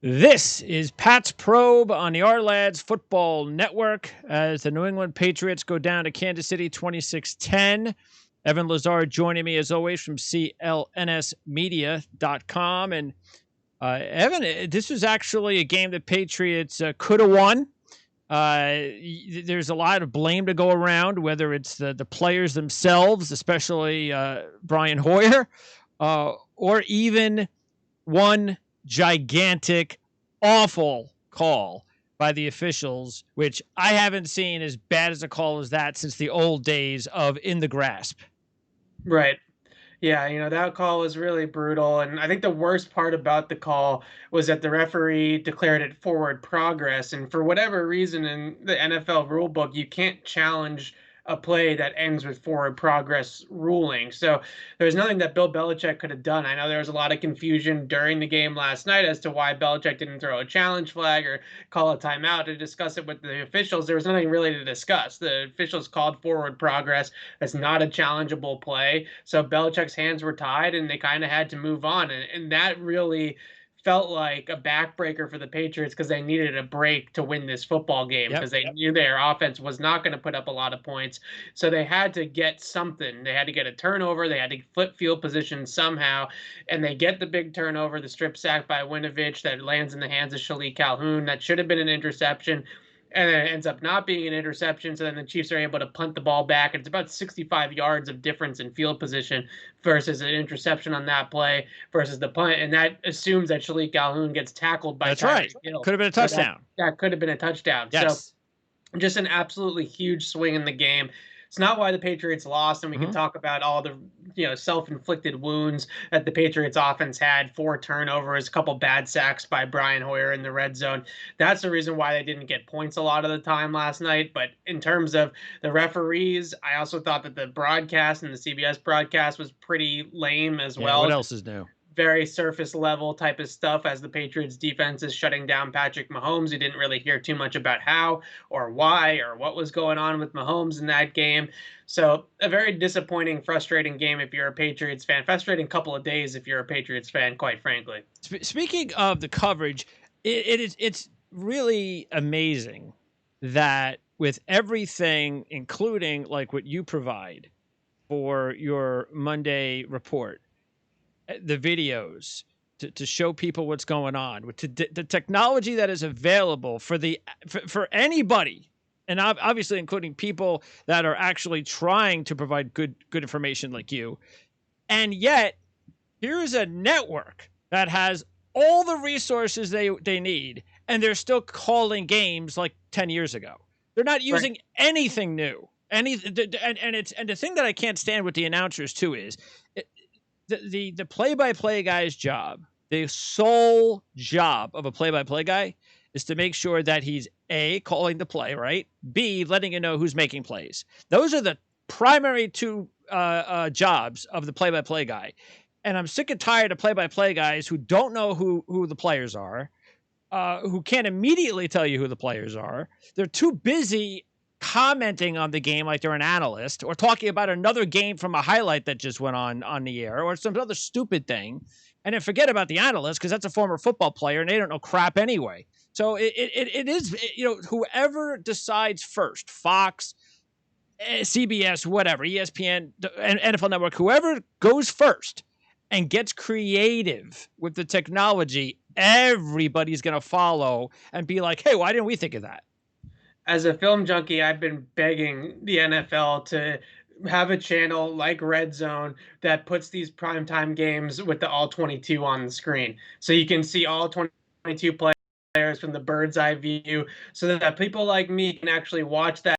This is Pat's Probe on the Ourlads Football Network as the New England Patriots go down to Kansas City 26-10. Evan Lazar joining me as always from CLNSmedia.com. And Evan, this was actually a game that Patriots could have won. There's a lot of blame to go around, whether it's the players themselves, especially Brian Hoyer, or even one gigantic, awful call by the officials, which I haven't seen as bad as a call as that since the old days of In the Grasp. Right. Yeah, that call was really brutal. And I think the worst part about the call was that the referee declared it forward progress. And for whatever reason in the NFL rule book, you can't challenge a play that ends with forward progress ruling. So there's nothing that Bill Belichick could have done. I know there was a lot of confusion during the game last night as to why Belichick didn't throw a challenge flag or call a timeout to discuss it with the officials. There was nothing really to discuss. The officials called forward progress. That's not a challengeable play. So Belichick's hands were tied and they kind of had to move on. And that really felt like a backbreaker for the Patriots because they needed a break to win this football game because they knew their offense was not going to put up a lot of points. So they had to get something. They had to get a turnover. They had to flip field position somehow. And they get the big turnover, the strip sack by Winovich that lands in the hands of Shalik Calhoun. That should have been an interception, and then it ends up not being an interception. So then the Chiefs are able to punt the ball back. It's about 65 yards of difference in field position versus an interception on that play versus the punt. And that assumes that Shalik Calhoun gets tackled by That's right. Hill. Could have been a touchdown. That could have been a touchdown. Yes. So just an absolutely huge swing in the game. It's not why the Patriots lost, and we can talk about all the self-inflicted wounds that the Patriots offense had, 4 turnovers, a couple bad sacks by Brian Hoyer in the red zone. That's the reason why they didn't get points a lot of the time last night. But in terms of the referees, I also thought that the broadcast and the CBS broadcast was pretty lame as well. What else is new? Very surface level type of stuff as the Patriots defense is shutting down Patrick Mahomes. You didn't really hear too much about how or why or what was going on with Mahomes in that game. So a very disappointing, frustrating game if you're a Patriots fan. Frustrating couple of days if you're a Patriots fan, quite frankly. Speaking of the coverage, it's really amazing that with everything, including like what you provide for your Monday report, the videos to show people what's going on, with the technology that is available for anybody, and obviously including people that are actually trying to provide good information like you. And yet, here's a network that has all the resources they need, and they're still calling games like 10 years ago. They're not using anything new. And the thing that I can't stand with the announcers too is the play-by-play guy's job, the sole job of a play-by-play guy, is to make sure that he's A, calling the play, right? B, letting you know who's making plays. Those are the primary two jobs of the play-by-play guy. And I'm sick and tired of play-by-play guys who don't know who the players are, who can't immediately tell you who the players are. They're too busy commenting on the game like they're an analyst, or talking about another game from a highlight that just went on the air, or some other stupid thing, and then forget about the analyst because that's a former football player and they don't know crap anyway. So it is, whoever decides first, Fox, CBS, whatever, ESPN, and NFL Network, whoever goes first and gets creative with the technology, everybody's going to follow and be like, hey, why didn't we think of that? As a film junkie, I've been begging the NFL to have a channel like Red Zone that puts these primetime games with the all 22 on the screen. So you can see all 22 players from the bird's eye view so that people like me can actually watch that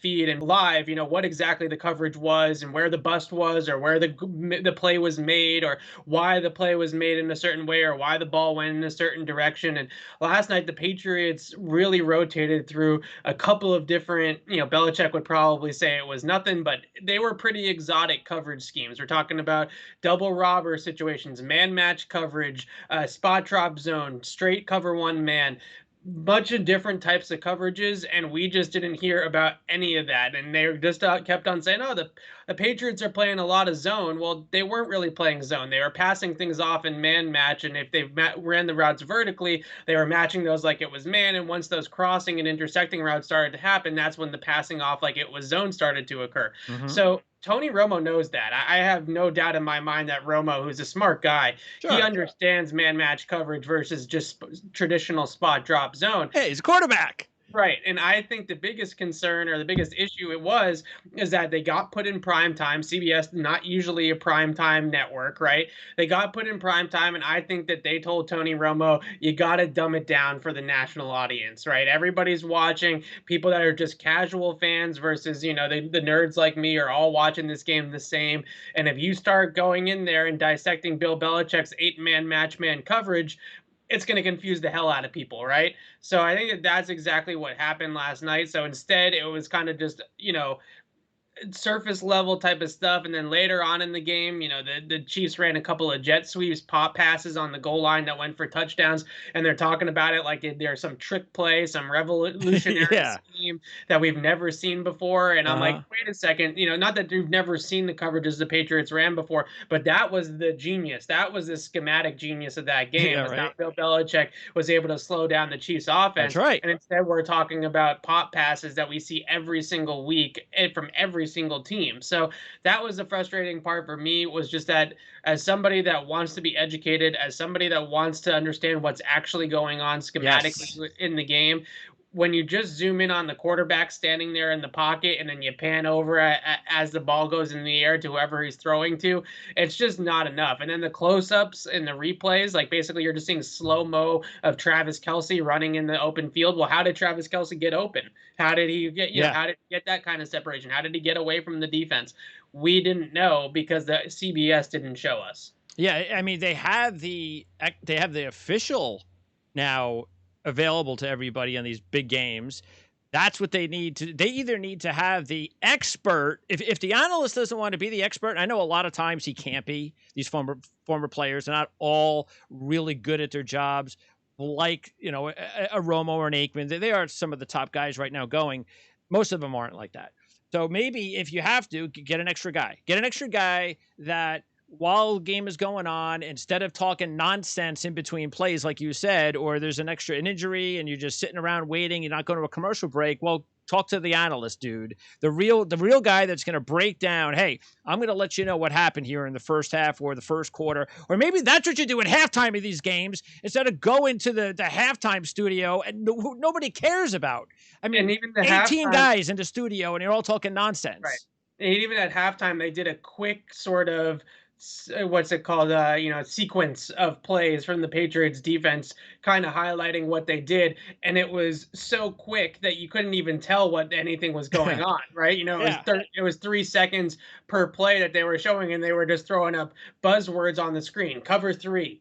feed and live, what exactly the coverage was and where the bust was or where the play was made or why the play was made in a certain way or why the ball went in a certain direction. And last night the Patriots really rotated through a couple of different, Belichick would probably say it was nothing, but they were pretty exotic coverage schemes. We're talking about double robber situations, man match coverage, spot drop zone, straight cover one man, bunch of different types of coverages, and we just didn't hear about any of that. And they just kept on saying, "Oh, the Patriots are playing a lot of zone." Well, they weren't really playing zone. They were passing things off in man match, and if they ran the routes vertically, they were matching those like it was man. And once those crossing and intersecting routes started to happen, that's when the passing off like it was zone started to occur. Hmm. So Tony Romo knows that. I have no doubt in my mind that Romo, who's a smart guy, he Sure. understands man match coverage versus just traditional spot drop zone. Hey, he's a quarterback. Right. And I think the biggest concern or the biggest issue it was is that they got put in prime time. CBS, not usually a prime time network, right? They got put in prime time. And I think that they told Tony Romo, you got to dumb it down for the national audience, right? Everybody's watching. People that are just casual fans versus, the nerds like me are all watching this game the same. And if you start going in there and dissecting Bill Belichick's 8-man match man coverage, it's going to confuse the hell out of people, right? So I think that that's exactly what happened last night. So instead, it was kind of just, surface level type of stuff. And then later on in the game, the Chiefs ran a couple of jet sweeps, pop passes on the goal line that went for touchdowns. And they're talking about it like there's some trick play, some revolutionary Yeah. scheme that we've never seen before. And I'm like, Uh-huh. wait a second, not that you've never seen the coverages the Patriots ran before, but that was the genius. That was the schematic genius of that game, Yeah, was how right. Bill Belichick was able to slow down the Chiefs That's offense. right. And instead, we're talking about pop passes that we see every single week from every single team. So that was the frustrating part for me, was just that as somebody that wants to be educated, as somebody that wants to understand what's actually going on Yes. schematically in the game, when you just zoom in on the quarterback standing there in the pocket and then you pan over as the ball goes in the air to whoever he's throwing to, it's just not enough. And then the close-ups and the replays, like basically you're just seeing slow-mo of Travis Kelce running in the open field. Well, how did Travis Kelce get open? How did he get, Yeah. how did he get that kind of separation? How did he get away from the defense? We didn't know because the CBS didn't show us. Yeah, I mean they have the official now available to everybody on these big games. That's what they need to. They either need to have the expert. If the analyst doesn't want to be the expert, I know a lot of times he can't be. These former players are not all really good at their jobs. Like a Romo or an Aikman, they are some of the top guys right now going. Most of them aren't like that. So maybe if you have to get an extra guy, that while the game is going on, instead of talking nonsense in between plays, like you said, or there's an injury and you're just sitting around waiting, you're not going to a commercial break. Well, talk to the analyst, dude. The real guy that's going to break down, hey, I'm going to let you know what happened here in the first half or the first quarter. Or maybe that's what you do at halftime of these games instead of going to the halftime studio and nobody cares about. I And mean, even the 18 halftime, guys in the studio and you're all talking right. nonsense. And even at halftime, they did a quick sort of what's it called? Sequence of plays from the Patriots defense, kind of highlighting what they did, and it was so quick that you couldn't even tell what anything was going on. Right? Yeah. It was 3 seconds per play that they were showing, and they were just throwing up buzzwords on the screen. Cover three.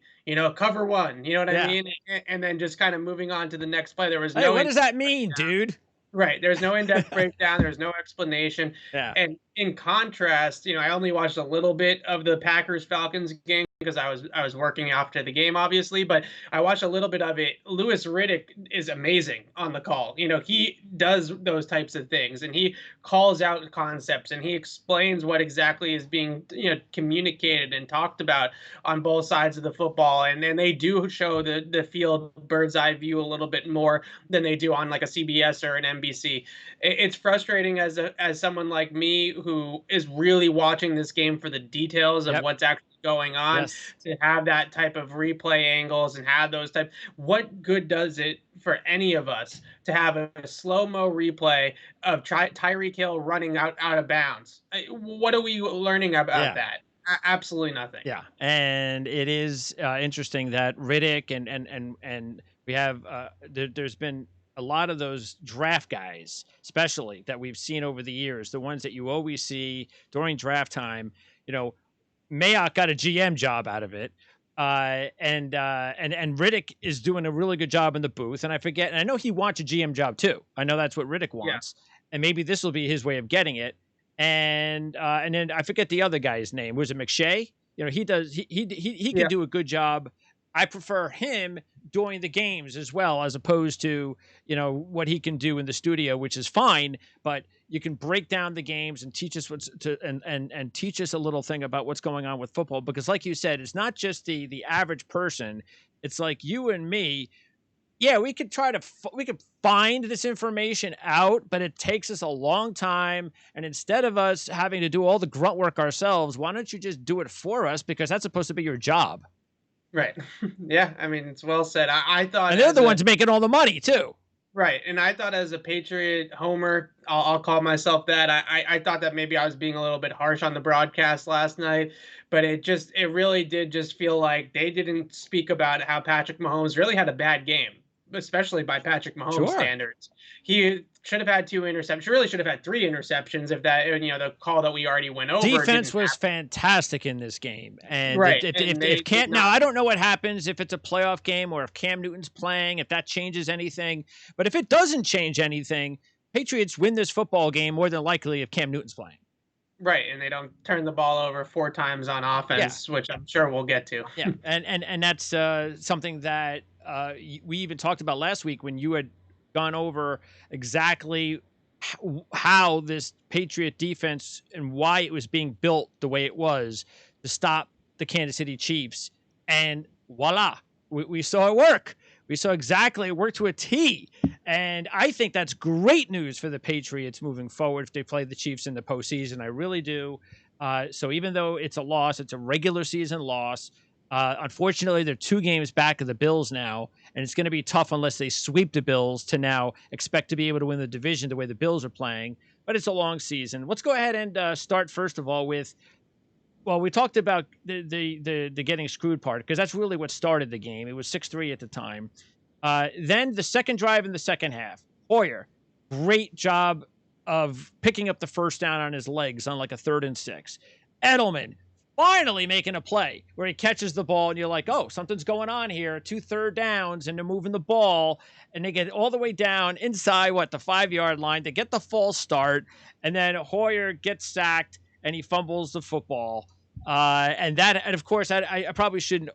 Cover one. You know what I Yeah. mean? And then just kind of moving on to the next play. There was Hey, no what does that mean, dude? Right. There's no in-depth breakdown. There's no explanation. Yeah. And in contrast, I only watched a little bit of the Packers Falcons game because I was working after the game, obviously, but I watched a little bit of it. Louis Riddick is amazing on the call. He does those types of things, and he calls out concepts, and he explains what exactly is being communicated and talked about on both sides of the football. And then they do show the field bird's eye view a little bit more than they do on like a CBS or an NBC. It's frustrating as someone like me who is really watching this game for the details of Yep. what's actually going on, Yes. to have that type of replay angles and have those type. What good does it for any of us to have a slow-mo replay of Tyreek Hill running out of bounds? What are we learning about Yeah. that? Absolutely nothing. Yeah. And it is interesting that Riddick and we have there's been a lot of those draft guys, especially that we've seen over the years, the ones that you always see during draft time. You know, Mayock got a GM job out of it. And Riddick is doing a really good job in the booth. And I forget, and I know he wants a GM job too. I know that's what Riddick Yeah. wants, and maybe this will be his way of getting it. And then I forget the other guy's name. Was it McShay? He does he could Yeah. do a good job I prefer him doing the games as well, as opposed to, what he can do in the studio, which is fine, but you can break down the games and teach us what's to and teach us a little thing about what's going on with football, because like you said, it's not just the average person. It's like you and me. Yeah, we could we could find this information out, but it takes us a long time. And instead of us having to do all the grunt work ourselves, why don't you just do it for us? Because that's supposed to be your job. Right. Yeah, I mean, it's well said. I thought And they're as the a ones making all the money too. right, and I thought as a Patriot homer, I'll call myself that. I thought that maybe I was being a little bit harsh on the broadcast last night, but it really did just feel like they didn't speak about how Patrick Mahomes really had a bad game, especially by Patrick Mahomes Sure. standards. He should have had 2 interceptions. Really should have had 3 interceptions if that, the call that we already went over Defense didn't was happen. fantastic in this game. And Right, and they if did Cam, now not. I don't know what happens if it's a playoff game or if Cam Newton's playing, if that changes anything. But if it doesn't change anything, Patriots win this football game more than likely if Cam Newton's playing. Right, and they don't turn the ball over 4 times on Yeah. offense, which I'm sure we'll get to. Yeah, and that's something that we even talked about last week when you had gone over exactly how this Patriot defense and why it was being built the way it was to stop the Kansas City Chiefs, and voila, we saw it work. We saw exactly it worked to a T, and I think that's great news for the Patriots moving forward if they play the Chiefs in the postseason. I really do. So even though it's a loss, it's a regular season loss. Unfortunately, they're 2 games back of the Bills now, and it's going to be tough unless they sweep the Bills to now expect to be able to win the division the way the Bills are playing. But it's a long season. Let's go ahead and start first of all with. Well, we talked about the getting screwed part because that's really what started the game. It was 6-3 at the time. Then the second drive in the second half, Hoyer, great job of picking up the first down on his legs on like a 3rd and 6. Edelman finally making a play where he catches the ball and you're like, oh, something's going on here. 2 third downs and they're moving the ball and they get all the way down inside the 5-yard line. They get the false start and then Hoyer gets sacked and he fumbles the football. And of course, I probably shouldn't.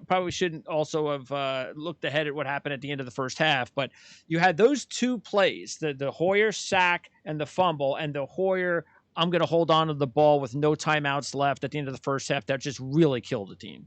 Probably shouldn't also have looked ahead at what happened at the end of the first half. But you had those 2 plays: the Hoyer sack and the fumble, and the Hoyer, I'm going to hold on to the ball with no timeouts left at the end of the first half. That just really killed the team.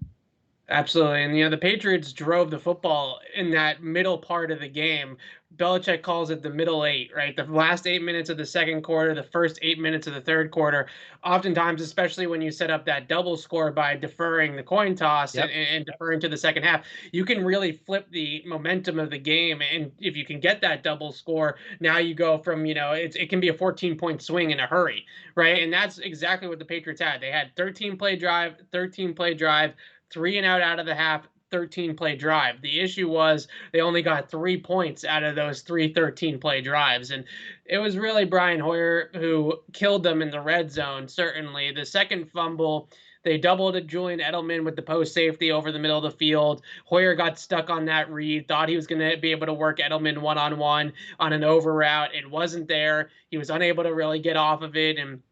Absolutely. And the Patriots drove the football in that middle part of the game. Belichick calls it the middle 8, right? The last 8 minutes of the second quarter, the first 8 minutes of the third quarter. Oftentimes, especially when you set up that double score by deferring the coin toss and, Yep. and deferring to the second half, you can really flip the momentum of the game. And if you can get that double score, now you go from, it can be a 14-point swing in a hurry, right? And that's exactly what the Patriots had. They had 13-play drive, 13-play drive, 3 and out of the half, 13-play drive. The issue was they only got 3 points out of those 3 13-play drives. And it was really Brian Hoyer who killed them in the red zone, certainly. The second fumble, they doubled it Julian Edelman with the post safety over the middle of the field. Hoyer got stuck on that read, thought he was going to be able to work Edelman one-on-one on an over route. It wasn't there. He was unable to really get off of it and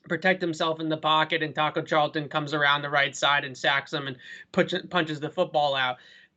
protect himself in the pocket, and Taco Charlton comes around the right side and sacks him and punches the football out.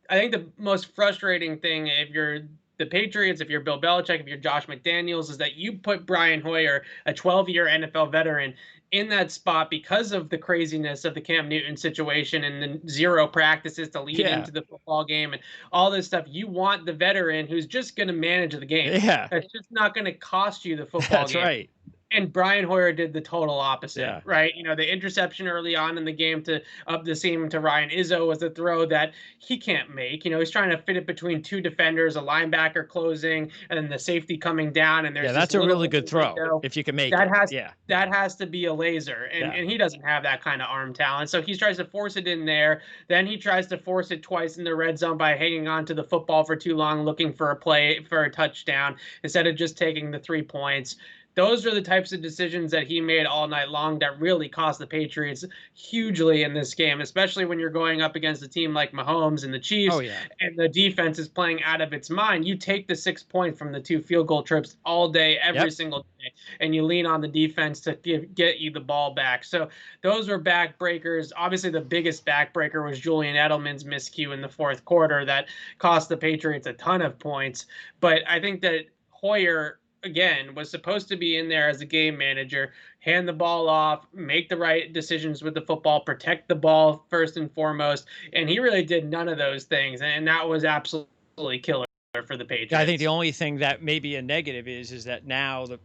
I think the most frustrating thing, if you're the Patriots, if you're Bill Belichick, if you're Josh McDaniels, is that you put Brian Hoyer, a 12-year NFL veteran, in that spot because of the craziness of the Cam Newton situation and the 0 practices to lead Yeah. into the football game and all this stuff. You want the veteran who's just going to manage the game. Yeah. That's just not going to cost you the football That's game. right. And Brian Hoyer did the total opposite, Yeah. right? The interception early on in the game to up the seam to Ryan Izzo was a throw that he can't make. He's trying to fit it between 2 defenders, a linebacker closing, and then the safety coming down. And there's Yeah, that's a really good throw if you can make that it. that has to be a laser, and he doesn't have that kind of arm talent. So he tries to force it in there. Then he tries to force it twice in the red zone by hanging on to the football for too long, looking for a play for a touchdown instead of just taking the 3 points. Those are the types of decisions that he made all night long that really cost the Patriots hugely in this game, especially when you're going up against a team like Mahomes and the Oh Chiefs, yeah. and the defense is playing out of its mind. You take the 6 points from the 2 field goal trips all day, every Yep. single day, and you lean on the defense to get you the ball back. So those were backbreakers. Obviously, the biggest backbreaker was Julian Edelman's miscue in the fourth quarter that cost the Patriots a ton of points. But I think that Hoyer, again, was supposed to be in there as a game manager, hand the ball off, make the right decisions with the football, protect the ball first and foremost. And he really did none of those things. And that was absolutely killer for the Yeah, I think the Patriots. only thing that may be a negative is that now the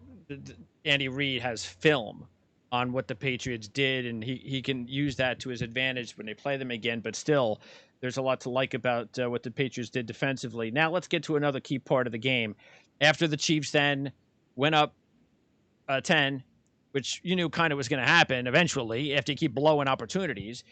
Andy Reid has film on what the Patriots did, and he can use that to his advantage when they play them again. But still, there's a lot to like about what the Patriots did defensively. Now let's get to another key part of the game. After the Chiefs then went up 10, which you knew kind of was going to happen eventually after you keep blowing opportunities.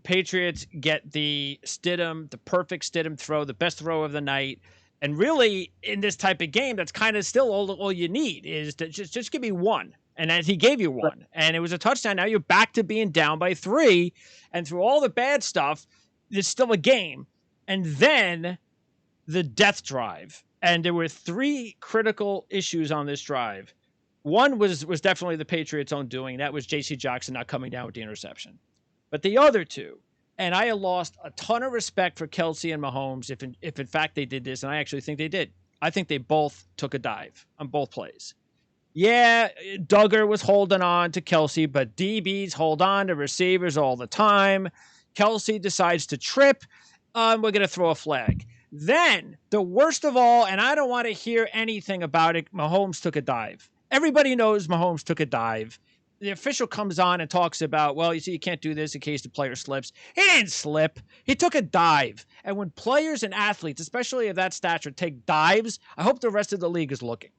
Patriots get the Stidham, the perfect Stidham throw, the best throw of the night. And really, in this type of game, that's kind of still all you need is to just give me one. And as he gave you one, and it was a touchdown. Now you're back to being down by 3. And through all the bad stuff, there's still a game. And then the death drive. And there were 3 critical issues on this drive. One was definitely the Patriots' own doing. That was J.C. Jackson not coming down with the interception. But the other 2, and I lost a ton of respect for Kelce and Mahomes if in fact they did this, and I actually think they did. I think they both took a dive on both plays. Yeah, Duggar was holding on to Kelce, but DBs hold on to receivers all the time. Kelce decides to trip. We're going to throw a flag. Then, the worst of all, and I don't want to hear anything about it, Mahomes took a dive. Everybody knows Mahomes took a dive. The official comes on and talks about, well, you see, you can't do this in case the player slips. He didn't slip. He took a dive. And when players and athletes, especially of that stature, take dives, I hope the rest of the league is looking.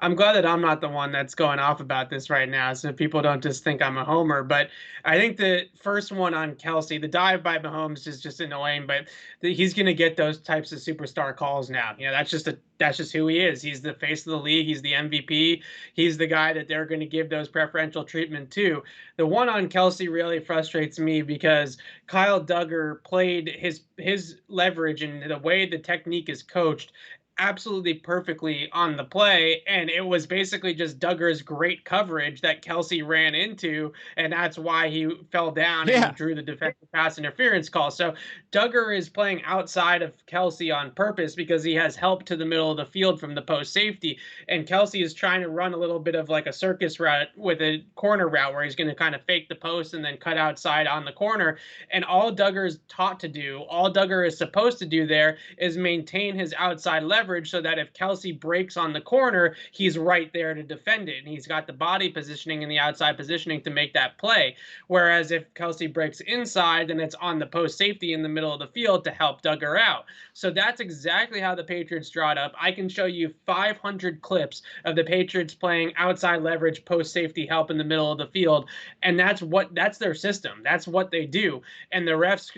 I'm glad that I'm not the one that's going off about this right now, so people don't just think I'm a homer. But I think the first one on Kelce, the dive by Mahomes, is just annoying. But he's going to get those types of superstar calls now. You know, that's just who he is. He's the face of the league. He's the MVP. He's the guy that they're going to give those preferential treatment to. The one on Kelce really frustrates me because Kyle Duggar played his leverage and the way the technique is coached absolutely perfectly on the play, and it was basically just Duggar's great coverage that Kelce ran into, and that's why he fell down and he Yeah. drew the defensive pass interference call. So Duggar is playing outside of Kelce on purpose because he has help to the middle of the field from the post safety, and Kelce is trying to run a little bit of like a circus route with a corner route where he's going to kind of fake the post and then cut outside on the corner. And all Duggar is taught to do, all Duggar is supposed to do there is maintain his outside leverage so that if Kelce breaks on the corner, he's right there to defend it. And he's got the body positioning and the outside positioning to make that play. Whereas if Kelce breaks inside, then it's on the post safety in the middle of the field to help Duggar out. So that's exactly how the Patriots draw it up. I can show you 500 clips of the Patriots playing outside leverage, post safety help in the middle of the field. And that's their system. That's what they do. And the refs,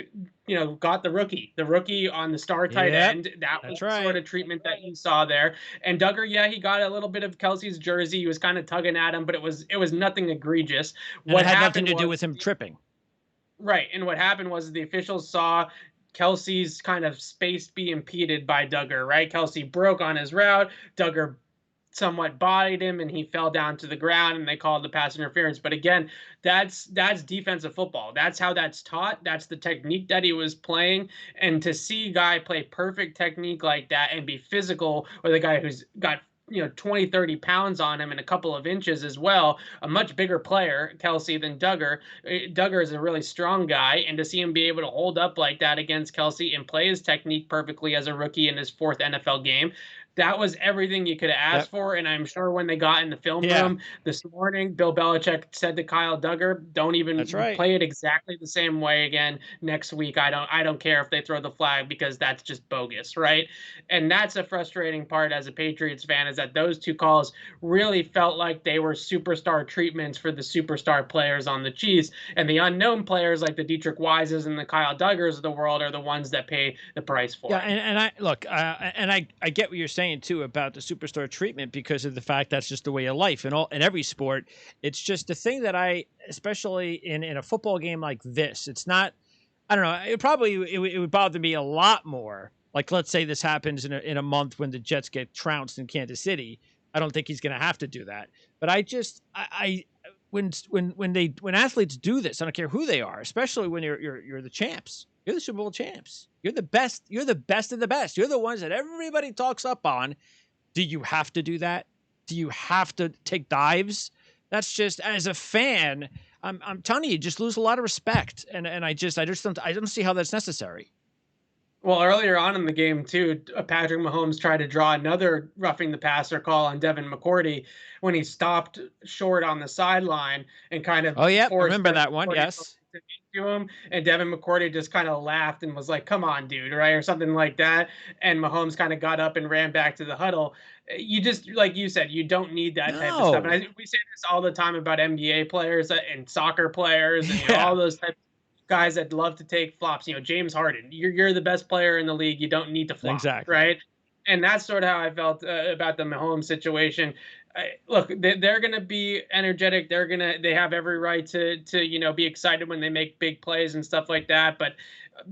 got the rookie on the star tight end. That was the sort of treatment that you saw there. And Duggar, yeah, he got a little bit of Kelce's jersey. He was kind of tugging at him, but it was nothing egregious. And it had nothing to do with him tripping. Right. And what happened was the officials saw Kelce's kind of space be impeded by Duggar, right? Kelce broke on his route. Duggar somewhat bodied him and he fell down to the ground and they called the pass interference. But again, that's defensive football. That's how that's taught. That's the technique that he was playing. And to see a guy play perfect technique like that and be physical with a guy who's got 20, 30 pounds on him and a couple of inches as well, a much bigger player, Kelce, than Duggar. Duggar is a really strong guy, and to see him be able to hold up like that against Kelce and play his technique perfectly as a rookie in his 4th NFL game, that was everything you could have asked for. And I'm sure when they got in the film room this morning, Bill Belichick said to Kyle Duggar, don't even play it exactly the same way again next week. I don't care if they throw the flag because that's just bogus, right? And that's a frustrating part as a Patriots fan, is that those 2 calls really felt like they were superstar treatments for the superstar players on the Chiefs. And the unknown players like the Dietrich Wises and the Kyle Duggars of the world are the ones that pay the price for it. And I look, and I get what you're saying. saying too about the superstar treatment because of the fact that's just the way of life in every sport. It's just the thing that especially in a football game like this, it's not. I don't know. It would bother me a lot more. Like, let's say this happens in a month when the Jets get trounced in Kansas City. I don't think he's going to have to do that. But when athletes do this, I don't care who they are, especially when you're the champs. You're the Super Bowl champs. You're the best. You're the best of the best. You're the ones that everybody talks up on. Do you have to do that? Do you have to take dives? That's just, as a fan, I'm telling you, just lose a lot of respect. And I don't see how that's necessary. Well, earlier on in the game too, Patrick Mahomes tried to draw another roughing the passer call on Devin McCourty when he stopped short on the sideline and kind of Oh yeah, I forced remember Devin that one. McCourty Yes. into him, and Devin McCourty just kind of laughed and was like, "Come on, dude," right, or something like that. And Mahomes kind of got up and ran back to the huddle. You just, like you said, you don't need that type of stuff. And No. we say this all the time about NBA players and soccer players, and Yeah. all those types guys that love to take flops. James Harden, you're the best player in the league. You don't need to flop, Exactly. right? And that's sort of how I felt about the Mahomes situation. Look, they're going to be energetic. They have every right to be excited when they make big plays and stuff like that. But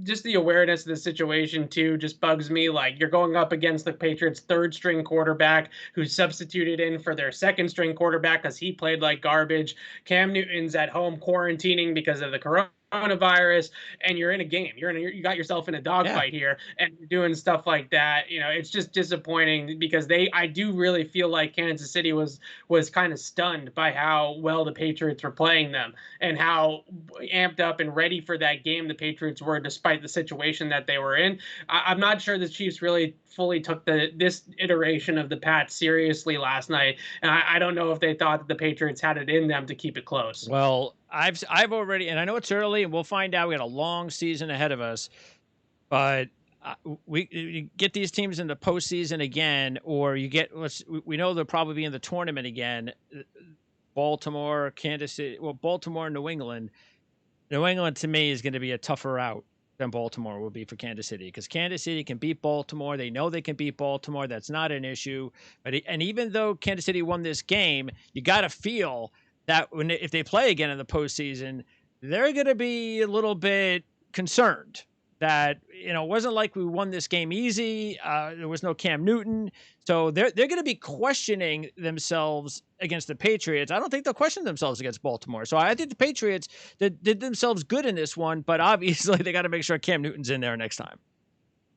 just the awareness of the situation too just bugs me. Like, you're going up against the Patriots' third string quarterback who's substituted in for their second string quarterback because he played like garbage. Cam Newton's at home quarantining because of the coronavirus, and you're in a game. You got yourself in a dogfight here, and you're doing stuff like that. It's just disappointing because I do really feel like Kansas City was kind of stunned by how well the Patriots were playing them and how amped up and ready for that game the Patriots were, despite the situation that they were in. I'm not sure the Chiefs really fully took this iteration of the Pats seriously last night, and I don't know if they thought that the Patriots had it in them to keep it close. Well, I've already, and I know it's early, and we'll find out. We got a long season ahead of us, but we get these teams in the postseason again, or we know they'll probably be in the tournament again. Baltimore, Kansas City, well, Baltimore, New England. New England to me is going to be a tougher out than Baltimore will be for Kansas City, because Kansas City can beat Baltimore. They know they can beat Baltimore. That's not an issue. And even though Kansas City won this game, you got to feel that if they play again in the postseason, they're going to be a little bit concerned that, it wasn't like we won this game easy. There was no Cam Newton. So they're going to be questioning themselves against the Patriots. I don't think they'll question themselves against Baltimore. So I think the Patriots did themselves good in this one, but obviously they got to make sure Cam Newton's in there next time.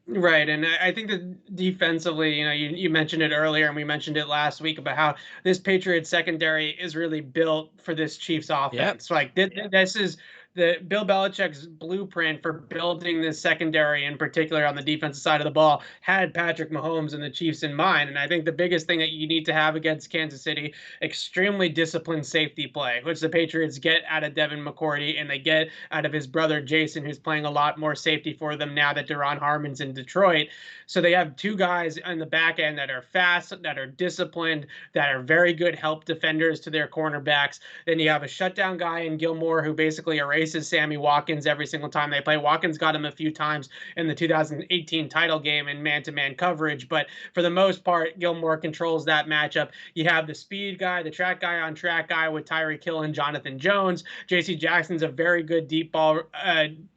Right, and I think that defensively, you mentioned it earlier, and we mentioned it last week about how this Patriots secondary is really built for this Chiefs offense. Like, this is the Bill Belichick's blueprint for building this secondary, in particular on the defensive side of the ball, had Patrick Mahomes and the Chiefs in mind. And I think the biggest thing that you need to have against Kansas City, extremely disciplined safety play, which the Patriots get out of Devin McCourty, and they get out of his brother Jason, who's playing a lot more safety for them now that Deron Harmon's in Detroit. So they have two guys on the back end that are fast, that are disciplined, that are very good help defenders to their cornerbacks. Then you have a shutdown guy in Gilmore who basically erases Sammy Watkins every single time they play. Watkins got him a few times in the 2018 title game in man-to-man coverage, but for the most part, Gilmore controls that matchup. You have the speed guy, the track guy on track guy with Tyreek Hill and Jonathan Jones. J.C. Jackson's a very good deep ball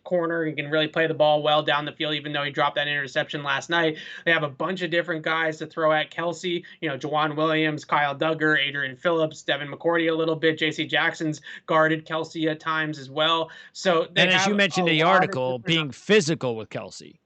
corner. He can really play the ball well down the field, even though he dropped that interception last night. They have a bunch of different guys to throw at Kelce. Jawan Williams, Kyle Duggar, Adrian Phillips, Devin McCourty a little bit. J.C. Jackson's guarded Kelce at times as well. So and as you mentioned in the article, being physical with Kelce.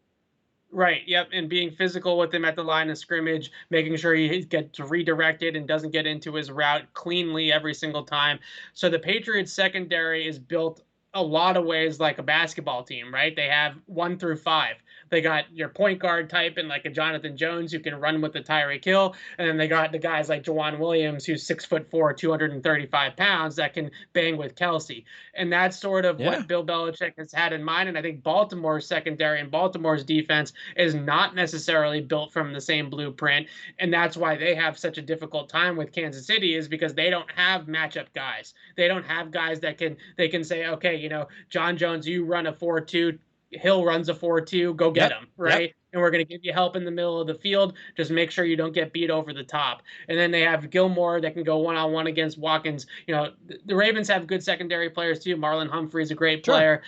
Right. Yep. And being physical with him at the line of scrimmage, making sure he gets redirected and doesn't get into his route cleanly every single time. So the Patriots secondary is built a lot of ways like a basketball team, right? They have 1 through 5. They got your point guard type and like a Jonathan Jones who can run with the Tyreek Hill, and then they got the guys like Jawan Williams, who's 6'4", 235 pounds, that can bang with Kelce. And that's sort of what Bill Belichick has had in mind. And I think Baltimore's secondary and Baltimore's defense is not necessarily built from the same blueprint, and that's why they have such a difficult time with Kansas City, is because they don't have matchup guys. They don't have guys that they can say, okay, John Jones, you run a 4-2. Hill runs a 4-2, go get Yep. him, Yep. right? And we're going to give you help in the middle of the field. Just make sure you don't get beat over the top. And then they have Gilmore that can go one-on-one against Watkins. The Ravens have good secondary players too. Marlon Humphrey's a great Sure. player.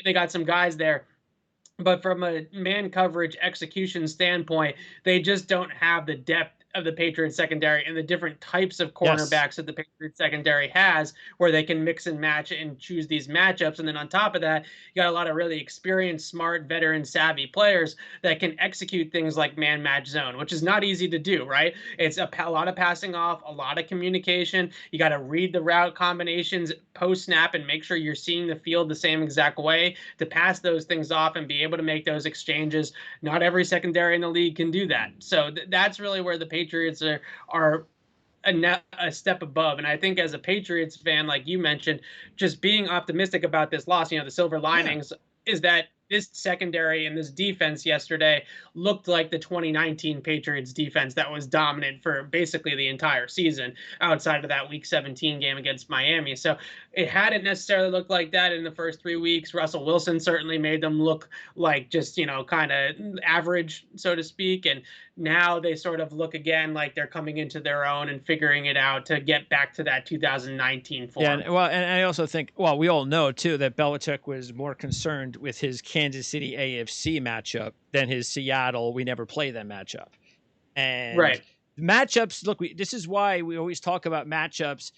They got some guys there. But from a man coverage execution standpoint, they just don't have the depth of the Patriots secondary and the different types of Yes. cornerbacks that the Patriots secondary has, where they can mix and match and choose these matchups. And then on top of that, you got a lot of really experienced, smart, veteran, savvy players that can execute things like man match zone, which is not easy to do, right? It's a lot of passing off, a lot of communication. You got to read the route combinations post snap and make sure you're seeing the field the same exact way to pass those things off and be able to make those exchanges. Not every secondary in the league can do that. So that's really where the Patriots are a step above. And I think as a Patriots fan, like you mentioned, just being optimistic about this loss, the silver Yeah. linings is that this secondary and this defense yesterday looked like the 2019 Patriots defense that was dominant for basically the entire season outside of that week 17 game against Miami. So it hadn't necessarily looked like that in the first 3 weeks. Russell Wilson certainly made them look like just, kind of average, so to speak. And now they sort of look again like they're coming into their own and figuring it out to get back to that 2019 Yeah, form. and I also think, well, we all know too that Belichick was more concerned with his Kansas City AFC matchup than his Seattle we never play them matchup. And Right. matchups, look, this is why we always talk about matchups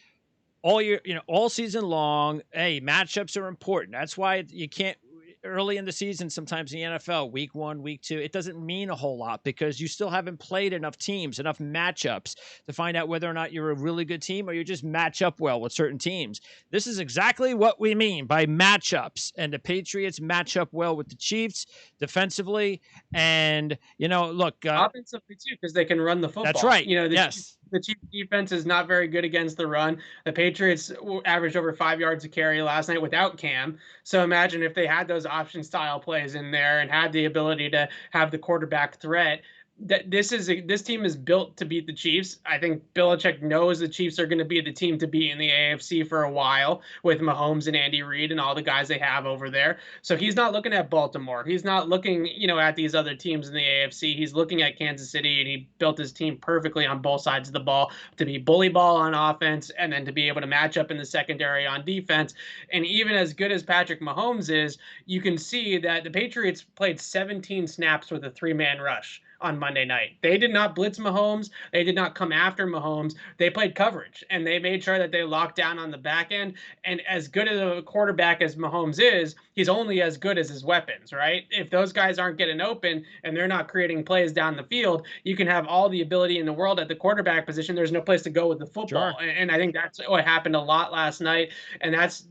all year, all season long. Hey, matchups are important. That's why you can't early in the season, sometimes in the NFL, week 1, week 2, it doesn't mean a whole lot because you still haven't played enough teams, enough matchups to find out whether or not you're a really good team or you just match up well with certain teams. This is exactly what we mean by matchups. And the Patriots match up well with the Chiefs defensively. And, look, Offensively too, because they can run the that's football. right. Yes. The Chiefs defense is not very good against the run. The Patriots averaged over 5 yards a carry last night without Cam. So imagine if they had those option style plays in there and had the ability to have the quarterback threat. This team is built to beat the Chiefs. I think Belichick knows the Chiefs are going to be the team to beat in the AFC for a while with Mahomes and Andy Reid and all the guys they have over there. So he's not looking at Baltimore. He's not looking, at these other teams in the AFC. He's looking at Kansas City, and he built his team perfectly on both sides of the ball to be bully ball on offense and then to be able to match up in the secondary on defense. And even as good as Patrick Mahomes is, you can see that the Patriots played 17 snaps with a 3-man rush on Monday night. They did not blitz Mahomes. They did not come after Mahomes. They played coverage, and they made sure that they locked down on the back end. And as good as a quarterback as Mahomes is, he's only as good as his weapons, right? If those guys aren't getting open and they're not creating plays down the field, you can have all the ability in the world at the quarterback position. There's no place to go with the football. Sure. And I think that's what happened a lot last night. And that's,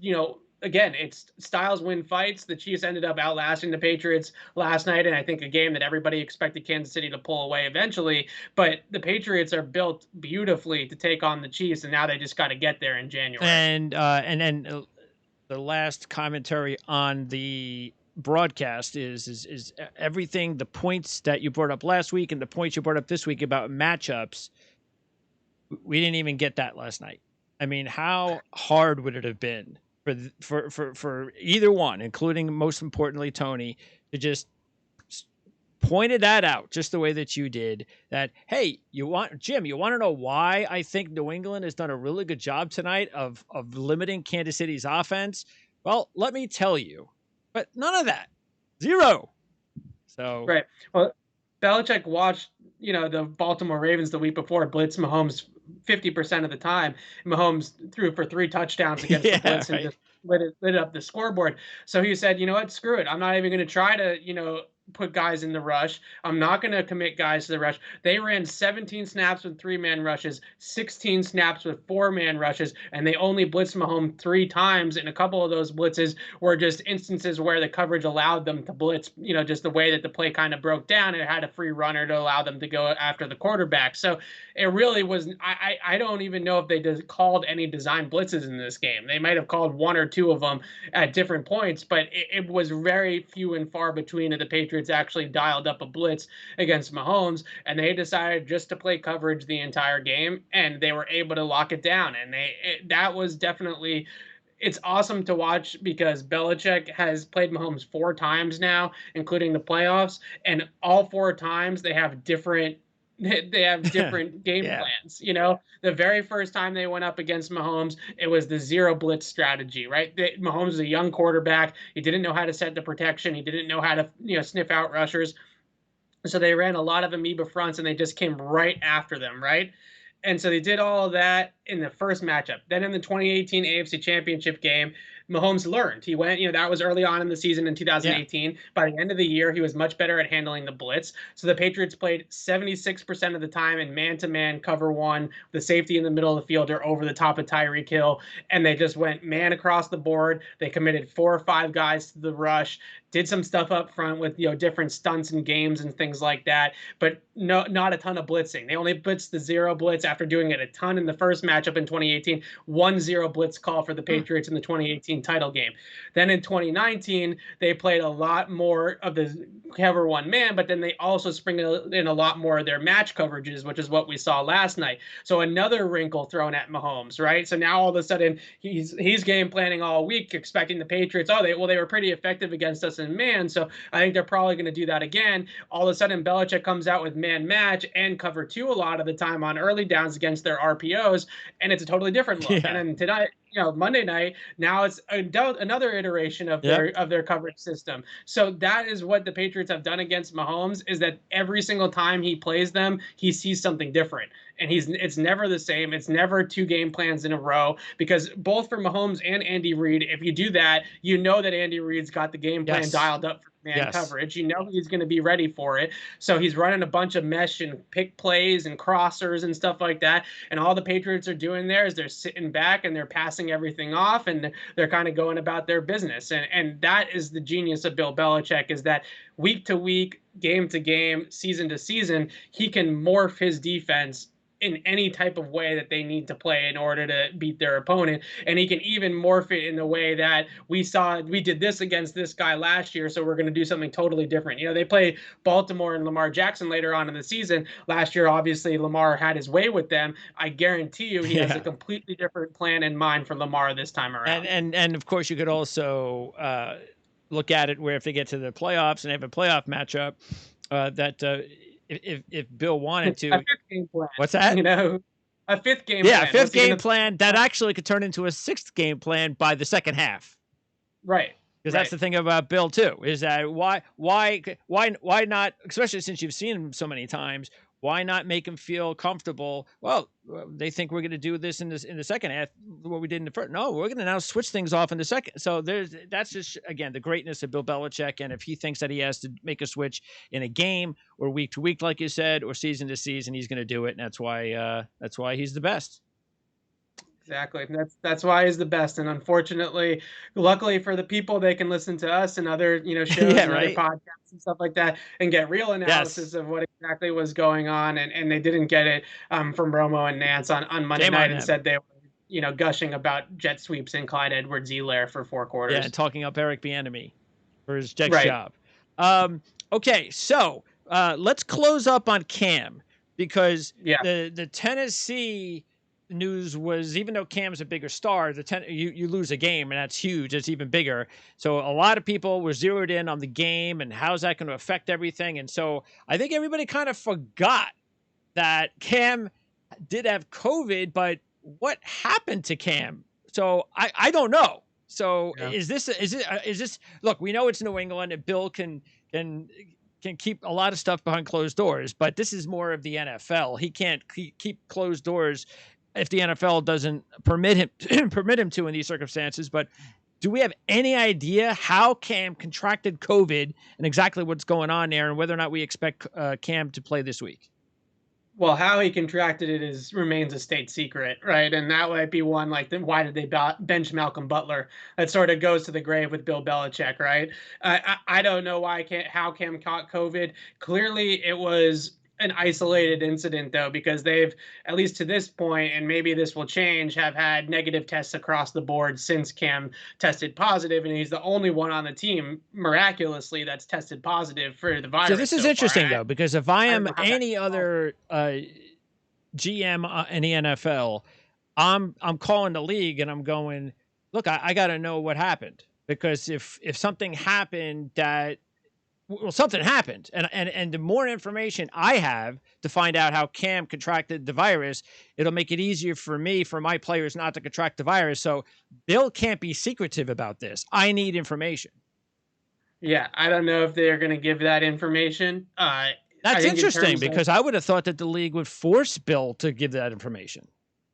again, it's styles win fights. The Chiefs ended up outlasting the Patriots last night, and I think a game that everybody expected Kansas City to pull away eventually. But the Patriots are built beautifully to take on the Chiefs, and now they just got to get there in January. And then the last commentary on the broadcast is everything, the points that you brought up last week and the points you brought up this week about matchups. We didn't even get that last night. I mean, how hard would it have been for either one, including most importantly Tony, to just pointed that out just the way that you did, that, hey, Jim, you want to know why I think New England has done a really good job tonight of limiting Kansas City's offense? Well, let me tell you. But none of that. Zero. So right. Well, Belichick watched, the Baltimore Ravens the week before blitz Mahomes 50% of the time. Mahomes threw for 3 touchdowns against the blitz and just lit up the scoreboard. So he said, you know what, screw it. I'm not even going to try to, put guys in the rush. I'm not going to commit guys to the rush. They ran 17 snaps with 3-man rushes, 16 snaps with 4-man rushes, and they only blitzed Mahomes 3 times. And a couple of those blitzes were just instances where the coverage allowed them to blitz, just the way that the play kind of broke down. It had a free runner to allow them to go after the quarterback. So it really was, I don't even know if they called any design blitzes in this game. They might have called 1 or 2 of them at different points, but it was very few and far between of the Patriots actually dialed up a blitz against Mahomes, and they decided just to play coverage the entire game, and they were able to lock it down. And that was definitely it's awesome to watch because Belichick has played Mahomes 4 times now, including the playoffs, and all 4 times they have different they have different game Yeah. plans. The very first time they went up against Mahomes, it was the zero blitz strategy, right? Mahomes was a young quarterback. He didn't know how to set the protection. He didn't know how to, sniff out rushers. So they ran a lot of amoeba fronts and they just came right after them, right? And so they did all of that in the first matchup. Then in the 2018 AFC Championship game, Mahomes learned. He went, that was early on in the season in Yeah. 2018. By the end of the year, he was much better at handling the blitz. So the Patriots played 76% of the time in man-to-man cover one, the safety in the middle of the field or over the top of Tyreek Hill. And they just went man across the board. They committed 4 or 5 guys to the rush, did some stuff up front with different stunts and games and things like that, but no, not a ton of blitzing. They only blitzed the zero blitz after doing it a ton in the first matchup in 2018. 1-0 blitz call for the Patriots in the 2018 title game. Then in 2019, they played a lot more of the cover one man, but then they also spring in a lot more of their match coverages, which is what we saw last night. So another wrinkle thrown at Mahomes, right? So now all of a sudden he's game planning all week, expecting the Patriots. They were pretty effective against us in man, so I think they're probably going to do that again. All of a sudden, Belichick comes out with man match and cover two a lot of the time on early downs against their RPOs, and it's a totally different look. Yeah. And then tonight, Monday night, now it's another iteration of Yep. their coverage system. So that is what the Patriots have done against Mahomes, is that every single time he plays them, he sees something different. And it's never the same. It's never 2 game plans in a row, because both for Mahomes and Andy Reid, if you do that, you know that Andy Reid's got the game plan dialed up for man coverage. You know he's going to be ready for it. So he's running a bunch of mesh and pick plays and crossers and stuff like that. And all the Patriots are doing there is they're sitting back and they're passing everything off, and they're kind of going about their business. And that is the genius of Bill Belichick, is that week to week, game to game, season to season, he can morph his defense in any type of way that they need to play in order to beat their opponent. And he can even morph it in the way that we did this against this guy last year, so we're going to do something totally different. They play Baltimore and Lamar Jackson later on in the season. Last year, obviously, Lamar had his way with them. I guarantee you he has a completely different plan in mind for Lamar this time around. And of course, you could also look at it where if they get to the playoffs and they have a playoff matchup, if Bill wanted to, a 5th game plan. What's that? A 5th game plan. Yeah, a 5th game plan that actually could turn into a 6th game plan by the second half. Right. Because that's the thing about Bill too, is that why not, especially since you've seen him so many times, why not make him feel comfortable? Well, they think we're going to do this in the second half, what we did in the first. No, we're going to now switch things off in the second. So that's just, again, the greatness of Bill Belichick. And if he thinks that he has to make a switch in a game or week to week, like you said, or season to season, he's going to do it. And that's why he's the best. Exactly. That's why he's the best. And unfortunately, luckily for the people, they can listen to us and other, shows and other podcasts and stuff like that and get real analysis of what exactly was going on. And they didn't get it from Romo and Nance on Monday night. Instead, they were, gushing about jet sweeps and Clyde Edwards-Helaire for 4 quarters. Yeah, and talking up Eric Bieniemy for his Jets job. Okay, so let's close up on Cam, because the Tennessee news was, even though Cam's a bigger star, you lose a game, and that's huge. It's even bigger. So a lot of people were zeroed in on the game and how's that going to affect everything. And so I think everybody kind of forgot that Cam did have COVID, but what happened to Cam? So I don't know. So is this look, we know it's New England and Bill can keep a lot of stuff behind closed doors, but this is more of the NFL. He can't keep closed doors if the NFL doesn't permit him to in these circumstances. But do we have any idea how Cam contracted COVID and exactly what's going on there, and whether or not we expect Cam to play this week? Well, how he contracted it remains a state secret, right? And that might be one, like, why did they bench Malcolm Butler? That sort of goes to the grave with Bill Belichick, right? I don't know how Cam caught COVID. Clearly, it was an isolated incident, though, because they've, at least to this point, and maybe this will change, have had negative tests across the board since Cam tested positive, and he's the only one on the team, miraculously, that's tested positive for the virus. So this is interesting, though, because if I am any other GM in the NFL, I'm calling the league and I'm going, look, I got to know what happened, because if something happened that, well, something happened, and the more information I have to find out how Cam contracted the virus, it'll make it easier for me, for my players not to contract the virus. So Bill can't be secretive about this. I need information. Yeah, I don't know if they're going to give that information. I That's think in interesting, terms of because I would have thought that the league would force Bill to give that information.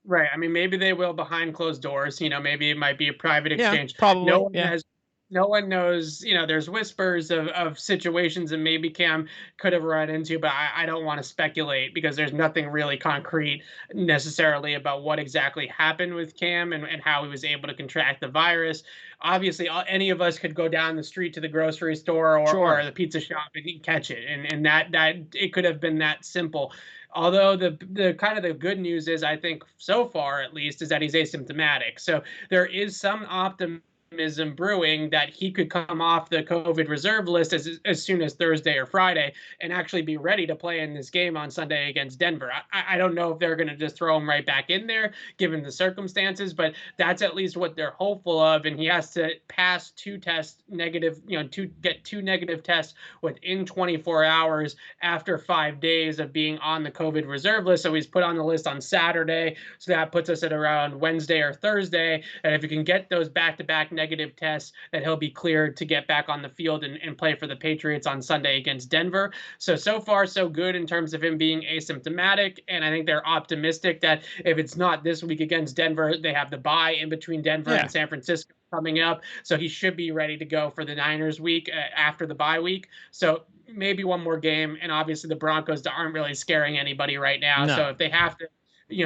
right, I mean, maybe they will behind closed doors. Maybe it might be a private Yeah, exchange. No probably. one Yeah, has, no one knows. There's whispers of situations that maybe Cam could have run into, but I don't want to speculate because there's nothing really concrete necessarily about what exactly happened with Cam and how he was able to contract the virus. Obviously, any of us could go down the street to the grocery store or sure. the pizza shop and catch it, and that it could have been that simple. Although the kind of the good news is, I think so far at least, is that he's asymptomatic. So there is some optimism brewing that he could come off the COVID reserve list as soon as Thursday or Friday and actually be ready to play in this game on Sunday against Denver. I don't know if they're going to just throw him right back in there given the circumstances, but that's at least what they're hopeful of. And he has to pass two tests negative, to get two negative tests within 24 hours after 5 days of being on the COVID reserve list. So he's put on the list on Saturday. So that puts us at around Wednesday or Thursday. And if you can get those back-to-back negative tests, that he'll be cleared to get back on the field and play for the Patriots on Sunday against Denver. So far, so good in terms of him being asymptomatic. And I think they're optimistic that if it's not this week against Denver, they have the bye in between Denver Yeah. and San Francisco coming up. So he should be ready to go for the Niners week after the bye week. So maybe one more game. And obviously the Broncos aren't really scaring anybody right now. So No. if they have to,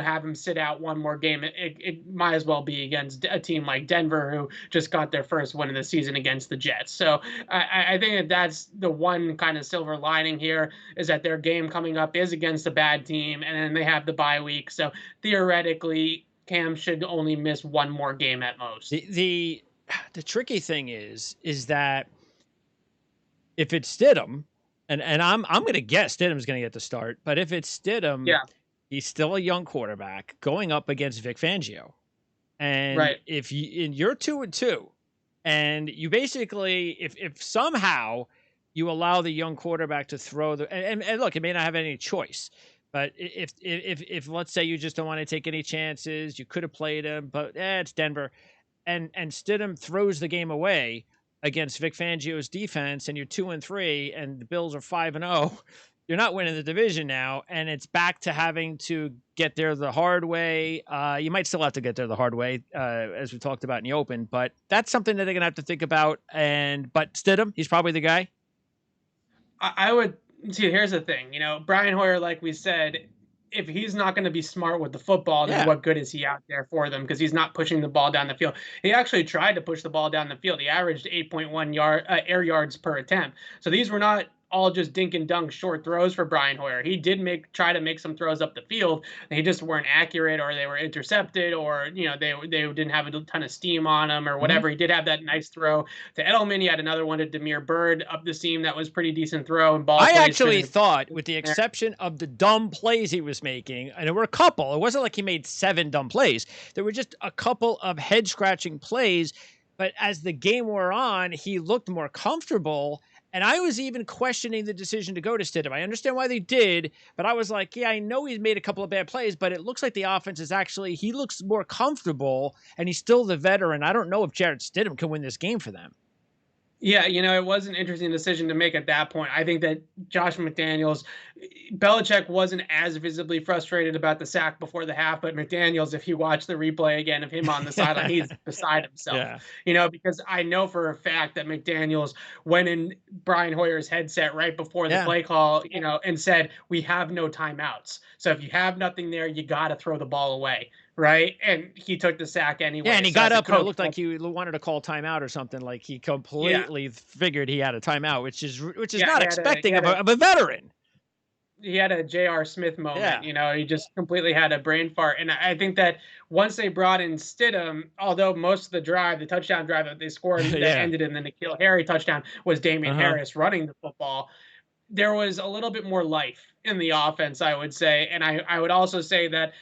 have him sit out one more game, it might as well be against a team like Denver, who just got their first win of the season against the Jets. So I think that's the one kind of silver lining here, is that their game coming up is against a bad team, and then they have the bye week. So theoretically, Cam should only miss one more game at most. The tricky thing is that if it's Stidham, and I'm going to guess Stidham's going to get the start, but if it's Stidham, Yeah, he's still a young quarterback going up against Vic Fangio. And right. if you're 2-2, and you basically, if somehow you allow the young quarterback to throw and look, it may not have any choice, but if let's say you just don't want to take any chances, you could have played him, but it's Denver, and Stidham throws the game away against Vic Fangio's defense, and you're 2-3, and the Bills are 5-0. You're not winning the division now, and it's back to having to get there the hard way. You might still have to get there the hard way, as we talked about in the open, but that's something that they're going to have to think about. But Stidham, he's probably the guy. I would see. Here's the thing, Brian Hoyer, like we said, if he's not going to be smart with the football, then Yeah. what good is he out there for them? Because he's not pushing the ball down the field. He actually tried to push the ball down the field. He averaged 8.1 air yards per attempt. So these were not all just dink and dunk short throws for Brian Hoyer. He did try to make some throws up the field. They just weren't accurate, or they were intercepted, or they didn't have a ton of steam on them or Mhm. whatever. He did have that nice throw to Edelman. He had another one to Damiere Byrd up the seam that was pretty decent throw, and ball I plays actually finished thought, with the exception of the dumb plays he was making, and there were a couple, it wasn't like he made 7 dumb plays. There were just a couple of head scratching plays. But as the game wore on, he looked more comfortable. And I was even questioning the decision to go to Stidham. I understand why they did, but I was like, yeah, I know he's made a couple of bad plays, but it looks like the offense is actually, he looks more comfortable, and he's still the veteran. I don't know if Jarrett Stidham can win this game for them. Yeah, it was an interesting decision to make at that point. I think that Josh McDaniels, Belichick wasn't as visibly frustrated about the sack before the half, but McDaniels, if you watch the replay again of him on the sideline, he's beside himself. Yeah. Because I know for a fact that McDaniels went in Brian Hoyer's headset right before the Yeah. play call, and said, "We have no timeouts. So if you have nothing there, you got to throw the ball away." Right. And he took the sack anyway. Yeah, and he So got as a up and it coach, looked like he wanted to call timeout or something. Like he yeah. completely figured he had a timeout, which is Yeah, not expecting of a veteran. he had a J.R. Smith moment. Yeah. He just completely had a brain fart. And I think that once they brought in Stidham, although most of the drive, the touchdown drive that they scored that Yeah. ended in the N'Keal Harry touchdown, was Damian Uh-huh. Harris running the football, there was a little bit more life in the offense, I would say. And I would also say that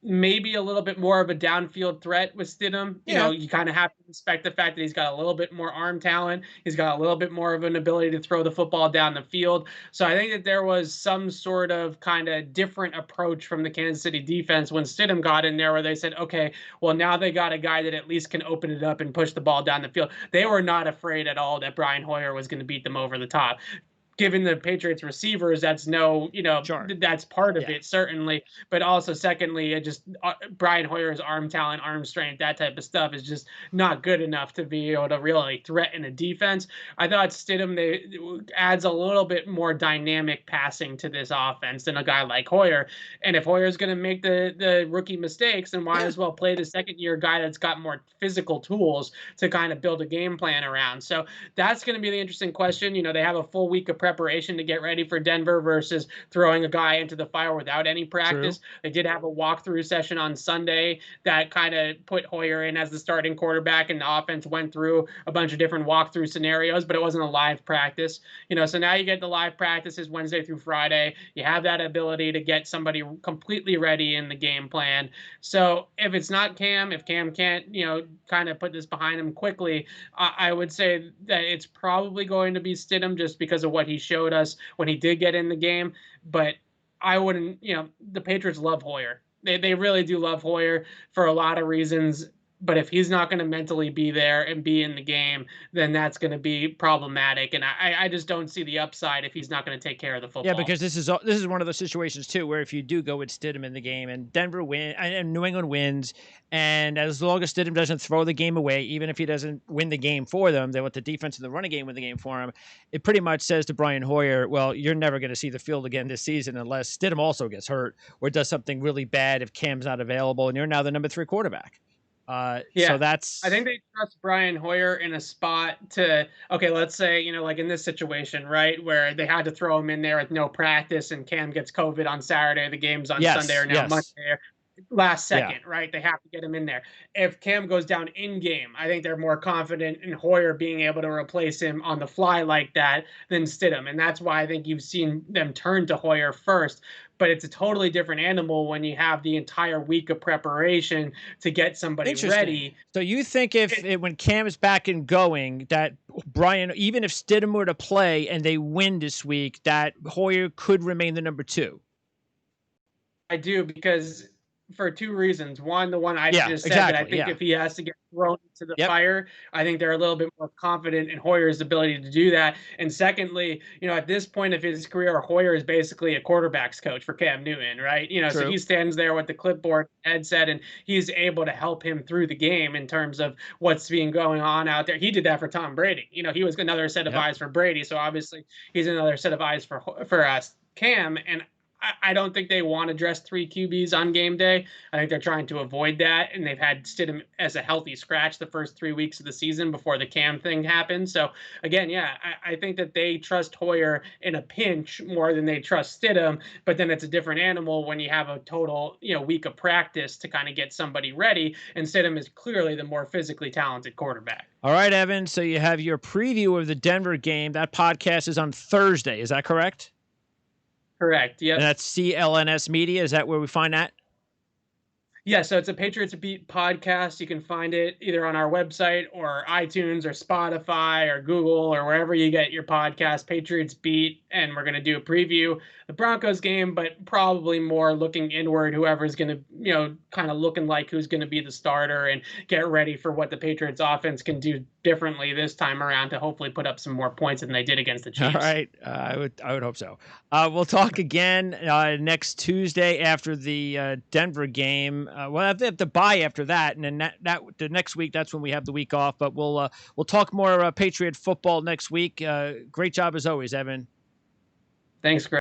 maybe a little bit more of a downfield threat with Stidham. You Yeah, know, you kind of have to respect the fact that he's got a little bit more arm talent. He's got a little bit more of an ability to throw the football down the field. So I think that there was some sort of kind of different approach from the Kansas City defense when Stidham got in there, where they said, okay, well, now they got a guy that at least can open it up and push the ball down the field. They were not afraid at all that Brian Hoyer was going to beat them over the top. Given the Patriots receivers, that's no, sure. that's part of Yeah. it, certainly. But also, secondly, it just Brian Hoyer's arm talent, arm strength, that type of stuff is just not good enough to be able to really threaten a defense. I thought Stidham adds a little bit more dynamic passing to this offense than a guy like Hoyer. And if Hoyer's going to make the rookie mistakes, then why Yeah. as well play the second year guy that's got more physical tools to kind of build a game plan around. So that's going to be the interesting question. You know, they have a full week of preparation to get ready for Denver versus throwing a guy into the fire without any True. practice. They did have a walkthrough session on Sunday that kind of put Hoyer in as the starting quarterback, and the offense went through a bunch of different walkthrough scenarios, but it wasn't a live practice. You know, so now you get the live practices Wednesday through Friday. You have that ability to get somebody completely ready in the game plan. So if it's not Cam, if Cam can't, kind of put this behind him quickly, I would say that it's probably going to be Stidham just because of what he showed us when he did get in the game. But I wouldn't, the Patriots love Hoyer. They really do love Hoyer for a lot of reasons. But if he's not going to mentally be there and be in the game, then that's going to be problematic. And I just don't see the upside if he's not going to take care of the Yeah, football. because this is one of those situations too where if you do go with Stidham in the game and Denver win and New England wins, and as long as Stidham doesn't throw the game away, even if he doesn't win the game for them, they let the defense and the running game win the game for him. It pretty much says to Brian Hoyer, well, you're never going to see the field again this season unless Stidham also gets hurt or does something really bad if Cam's not available, and you're now the number 3 quarterback. So Yeah. I think that's they trust Brian Hoyer in a spot to, okay, let's say, like in this situation, right, where they had to throw him in there with no practice and Cam gets COVID on Saturday, the game's on Sunday yes, or now yes, Monday, last yeah. second, right? They have to get him in there. If Cam goes down in game, I think they're more confident in Hoyer being able to replace him on the fly like that than Stidham. And that's why I think you've seen them turn to Hoyer first. But it's a totally different animal when you have the entire week of preparation to get somebody Interesting. ready. So you think if when Cam is back and going, that Brian, even if Stidham were to play and they win this week, that Hoyer could remain the number 2? I do, because for 2 reasons. One, the one I Yeah, just said, that I exactly. think Yeah. if he has to get thrown into the Yep. fire, I think they're a little bit more confident in Hoyer's ability to do that. And secondly, at this point of his career, Hoyer is basically a quarterback's coach for Cam Newton, right? So True. he stands there with the clipboard headset and he's able to help him through the game in terms of what's being going on out there. He did that for Tom Brady. He was another set of Yep. eyes for Brady, so obviously he's another set of eyes for us. Cam, and I don't think they want to dress 3 QBs on game day. I think they're trying to avoid that, and they've had Stidham as a healthy scratch the first 3 weeks of the season before the Cam thing happened. So again, yeah, I think that they trust Hoyer in a pinch more than they trust Stidham. But then it's a different animal when you have a total week of practice to kind of get somebody ready. And Stidham is clearly the more physically talented quarterback. All right, Evan. So you have your preview of the Denver game. That podcast is on Thursday. Is that correct? Correct. And Yep. that's CLNS Media. Is that where we find that? Yeah, so it's a Patriots Beat podcast. You can find it either on our website or iTunes or Spotify or Google or wherever you get your podcast, Patriots Beat. And we're going to do a preview of the Broncos game, but probably more looking inward, whoever's going to, kind of looking like who's going to be the starter and get ready for what the Patriots offense can do differently this time around to hopefully put up some more points than they did against the All Chiefs. right. I would hope so. We'll talk again next Tuesday after the Denver game. We'll have to bye after that, and then that the next week, that's when we have the week off. But we'll talk more Patriot football next week. Great job as always, Evan. Thanks, Greg.